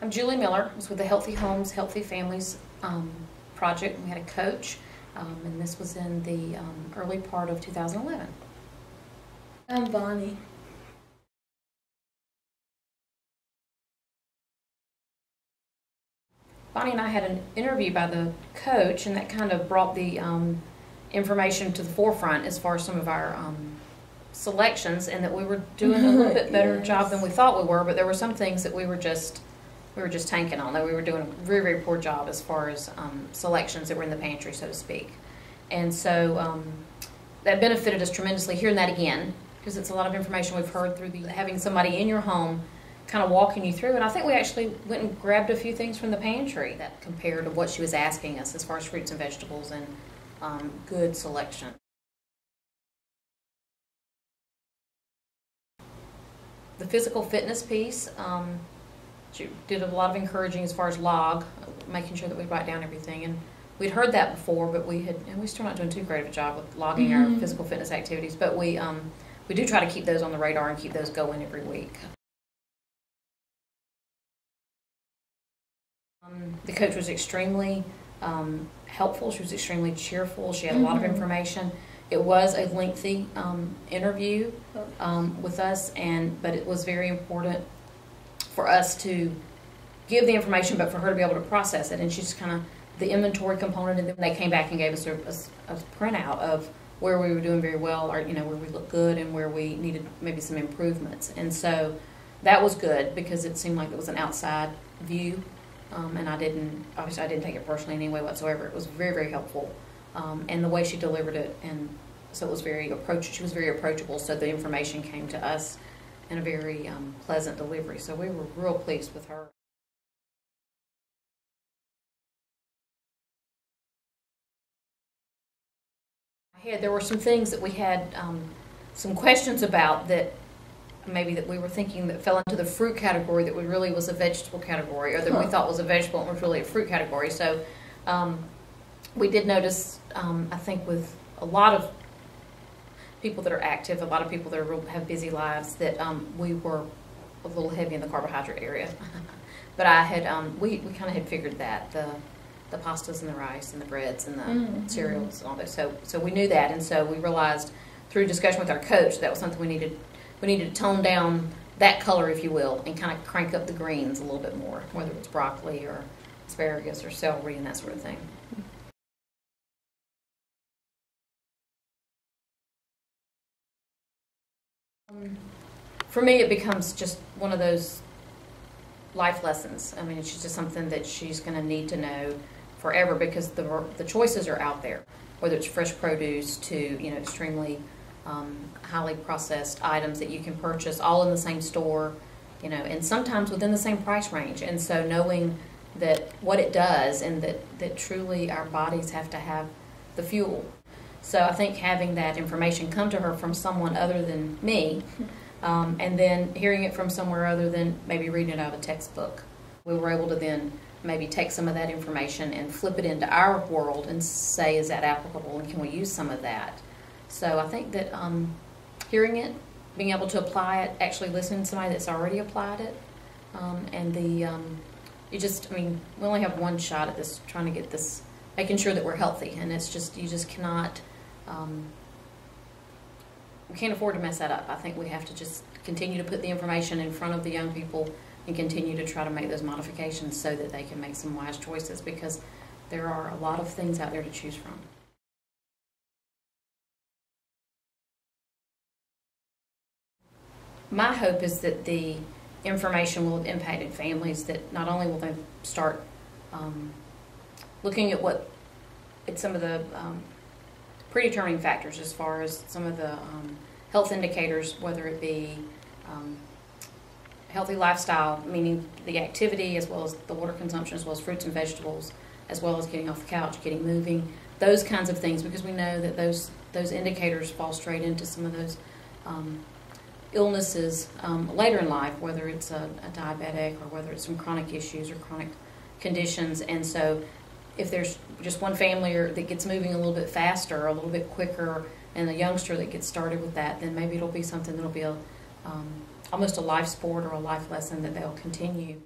I'm Julie Miller. I was with the Healthy Homes, Healthy Families project. We had a coach, and this was in the early part of 2011. I'm Bonnie. Bonnie and I had an interview by the coach, and that kind of brought the information to the forefront as far as some of our selections, and that we were doing a little bit better job than we thought we were, but there were some things that we were just tanking on. That we were doing a very, very poor job as far as selections that were in the pantry, so to speak. And so that benefited us tremendously hearing that again, because it's a lot of information we've heard through having somebody in your home kind of walking you through. And I think we actually went and grabbed a few things from the pantry that compared to what she was asking us as far as fruits and vegetables and good selection. The physical fitness piece, she did a lot of encouraging as far as log, making sure that we write down everything. And we'd heard that before, but we're still not doing too great of a job with logging our physical fitness activities. But we do try to keep those on the radar and keep those going every week. The coach was extremely helpful. She was extremely cheerful. She had a lot of information. It was a lengthy interview with us, but it was very important for us to give the information, but for her to be able to process it. And she just kind of, the inventory component, and then they came back and gave us a printout of where we were doing very well, or where we looked good and where we needed maybe some improvements. And so that was good, because it seemed like it was an outside view, and obviously I didn't take it personally in any way whatsoever. It was very, very helpful, and the way she delivered it, and so it was she was very approachable, so the information came to us in a very pleasant delivery. So we were real pleased with her. There were some things that we had some questions about that we were thinking that fell into the fruit category that really was a vegetable category, or that we thought was a vegetable and was really a fruit category. So we did notice, I think with a lot of people that are active, a lot of people that have busy lives, that we were a little heavy in the carbohydrate area. But we kind of had figured that, the pastas and the rice and the breads and the cereals and all those. So we knew that, and so we realized through discussion with our coach that was something we needed to tone down that color, if you will, and kind of crank up the greens a little bit more, whether it's broccoli or asparagus or celery and that sort of thing. For me, it becomes just one of those life lessons. I mean, it's just something that she's going to need to know forever, because the choices are out there, whether it's fresh produce to extremely highly processed items that you can purchase all in the same store, and sometimes within the same price range. And so knowing that what it does, and that truly our bodies have to have the fuel. So I think having that information come to her from someone other than me, and then hearing it from somewhere other than maybe reading it out of a textbook, we were able to then maybe take some of that information and flip it into our world and say, is that applicable, and can we use some of that? So I think that hearing it, being able to apply it, actually listening to somebody that's already applied it, and we only have one shot at this, trying to get this, making sure that we're healthy, and it's just, you just cannot, we can't afford to mess that up. I think we have to just continue to put the information in front of the young people and continue to try to make those modifications so that they can make some wise choices, because there are a lot of things out there to choose from. My hope is that the information will have impacted families, that not only will they start looking at some of the predetermining factors as far as some of the health indicators, whether it be healthy lifestyle, meaning the activity as well as the water consumption, as well as fruits and vegetables, as well as getting off the couch, getting moving, those kinds of things, because we know that those indicators fall straight into some of those illnesses later in life, whether it's a diabetic or whether it's some chronic issues or chronic conditions. And so if there's just one family that gets moving a little bit faster or a little bit quicker, and a youngster that gets started with that, then maybe it'll be something that'll be almost a life sport or a life lesson that they'll continue.